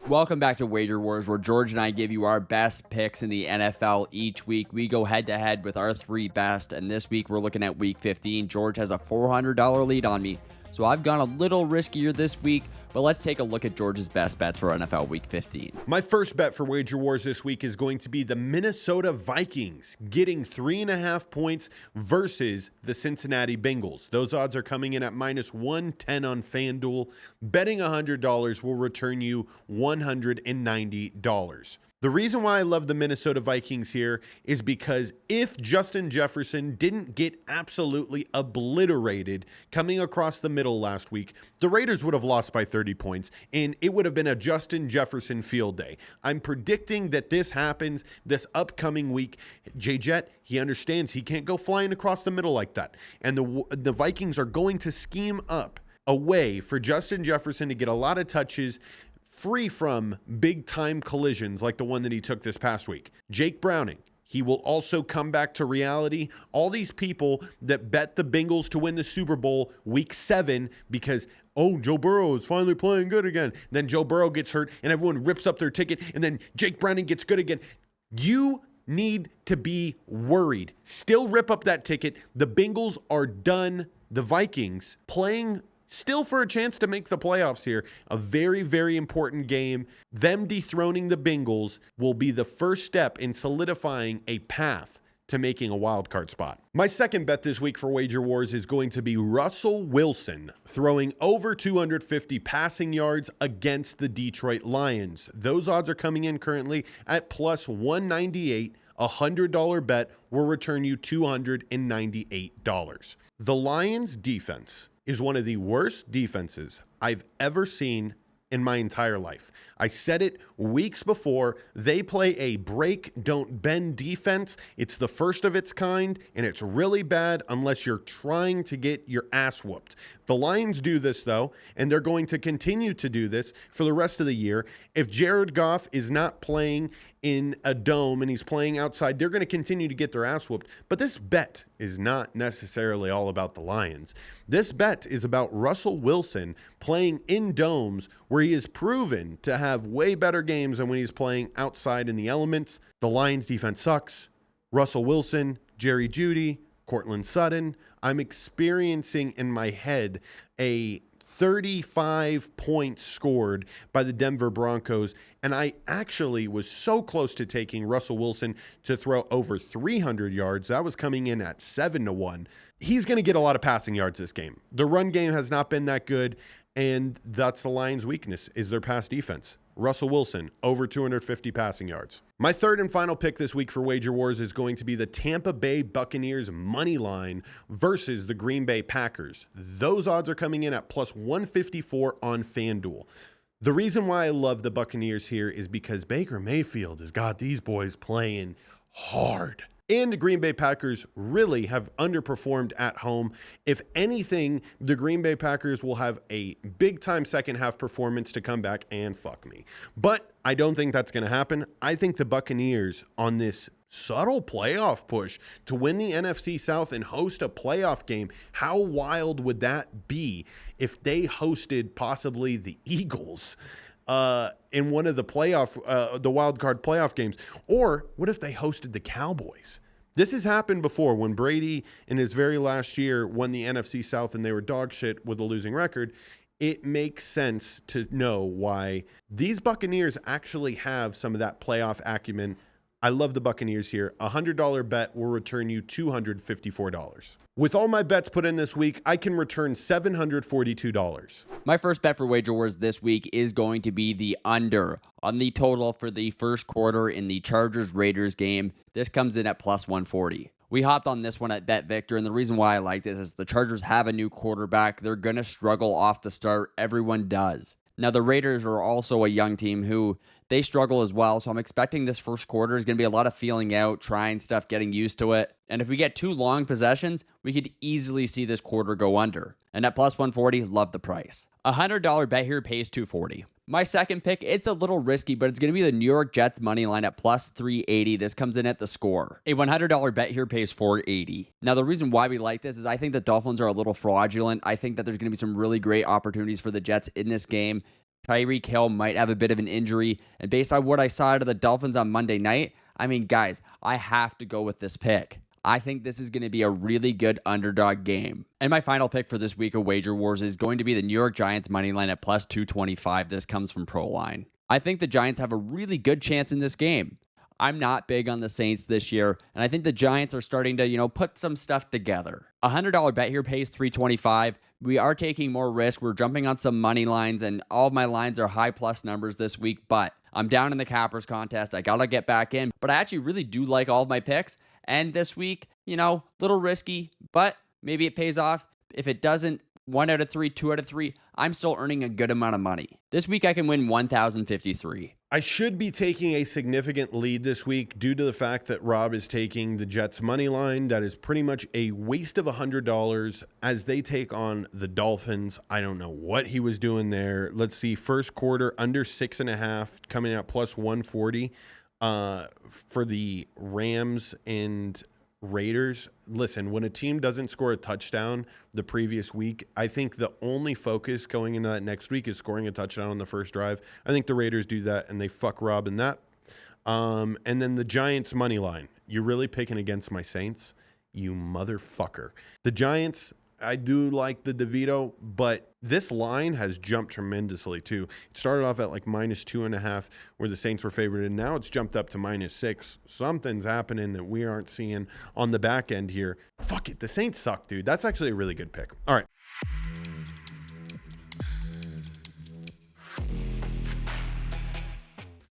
Welcome back to Wager Wars, where George and I give you our best picks in the NFL each week. We go head to head with our three best, and this week we're looking at week 15. George has a $400 lead on me, so I've gone a little riskier this week, but let's take a look at George's best bets for NFL week 15. My first bet for Wager Wars this week is going to be the Minnesota Vikings getting 3.5 points versus the Cincinnati Bengals. Those odds are coming in at minus 110 on FanDuel. Betting $100 will return you $190. The reason why I love the Minnesota Vikings here is because if Justin Jefferson didn't get absolutely obliterated coming across the middle last week, the Raiders would have lost by 30 points, and it would have been a Justin Jefferson field day. I'm predicting that this happens this upcoming week. J-Jet, he understands he can't go flying across the middle like that, and the Vikings are going to scheme up a way for Justin Jefferson to get a lot of touches, free from big-time collisions like the one that he took this past week. Jake Browning, he will also come back to reality. All these people that bet the Bengals to win the Super Bowl week 7 because, oh, Joe Burrow is finally playing good again. Then Joe Burrow gets hurt and everyone rips up their ticket, and then Jake Browning gets good again. You need to be worried. Still rip up that ticket. The Bengals are done. The Vikings playing still for a chance to make the playoffs here. A very, very important game. Them dethroning the Bengals will be the first step in solidifying a path to making a wild card spot. My second bet this week for Wager Wars is going to be Russell Wilson throwing over 250 passing yards against the Detroit Lions. Those odds are coming in currently at plus 198. A $100 bet will return you $298. The Lions defense is one of the worst defenses I've ever seen in my entire life. I said it weeks before. They play a break, don't bend defense. It's the first of its kind, and it's really bad unless you're trying to get your ass whooped. The Lions do this, though, and they're going to continue to do this for the rest of the year. If Jared Goff is not playing in a dome and he's playing outside, they're going to continue to get their ass whooped. But this bet is not necessarily all about the Lions. This bet is about Russell Wilson playing in domes where he is proven to have way better games than when he's playing outside in the elements. The Lions defense sucks. Russell Wilson, Jerry Jeudy, Cortland Sutton. I'm experiencing in my head a 35 points scored by the Denver Broncos, and I actually was so close to taking Russell Wilson to throw over 300 yards. That was coming in at 7-1. He's going to get a lot of passing yards this game. The run game has not been that good, and that's the Lions' weakness, is their pass defense. Russell Wilson, over 250 passing yards. My third and final pick this week for Wager Wars is going to be the Tampa Bay Buccaneers money line versus the Green Bay Packers. Those odds are coming in at plus 154 on FanDuel. The reason why I love the Buccaneers here is because Baker Mayfield has got these boys playing hard. And the Green Bay Packers really have underperformed at home. If anything, the Green Bay Packers will have a big-time second-half performance to come back and fuck me. But I don't think that's going to happen. I think the Buccaneers on this subtle playoff push to win the NFC South and host a playoff game, how wild would that be if they hosted possibly the Eagles in one of the the wild card playoff games? Or what if they hosted the Cowboys? This has happened before when Brady in his very last year won the NFC South and they were dog shit with a losing record. It makes sense to know why these Buccaneers actually have some of that playoff acumen. I love the Buccaneers here. A $100 bet will return you $254. With all my bets put in this week, I can return $742. My first bet for Wager Wars this week is going to be the under on the total for the first quarter in the Chargers-Raiders game. This comes in at plus 140. We hopped on this one at Bet Victor, and the reason why I like this is the Chargers have a new quarterback. They're going to struggle off the start. Everyone does. Now, the Raiders are also a young team who they struggle as well, so I'm expecting this first quarter is going to be a lot of feeling out, trying stuff, getting used to it. And if we get 2 long possessions, we could easily see this quarter go under. And at plus 140, love the price. A $100 bet here pays $240. My second pick, it's a little risky, but it's going to be the New York Jets money line at plus 380. This comes in at the score. A $100 bet here pays $480. Now, the reason why we like this is I think the Dolphins are a little fraudulent. I think that there's going to be some really great opportunities for the Jets in this game. Tyreek Hill might have a bit of an injury. And based on what I saw out of the Dolphins on Monday night, I mean, guys, I have to go with this pick. I think this is going to be a really good underdog game. And my final pick for this week of Wager Wars is going to be the New York Giants money line at plus 225. This comes from ProLine. I think the Giants have a really good chance in this game. I'm not big on the Saints this year, and I think the Giants are starting to, put some stuff together. A $100 bet here pays $325. We are taking more risk. We're jumping on some money lines, and all of my lines are high plus numbers this week, but I'm down in the cappers contest. I got to get back in, but I actually really do like all of my picks, and this week, little risky, but maybe it pays off. If it doesn't, 1 out of 3, 2 out of 3, I'm still earning a good amount of money. This week I can win $1,053. I should be taking a significant lead this week due to the fact that Rob is taking the Jets money line. That is pretty much a waste of $100 as they take on the Dolphins. I don't know what he was doing there. Let's see, first quarter under 6.5, coming out plus 140 for the Rams and Raiders. Listen, when a team doesn't score a touchdown the previous week, I think the only focus going into that next week is scoring a touchdown on the first drive. I think the Raiders do that and they fuck Rob in that. And then the Giants money line. You're really picking against my Saints, you motherfucker. The Giants, I do like the DeVito, but this line has jumped tremendously too. It started off at like minus 2.5 where the Saints were favored, and now it's jumped up to minus 6. Something's happening that we aren't seeing on the back end here. Fuck it. The Saints suck, dude. That's actually a really good pick. All right.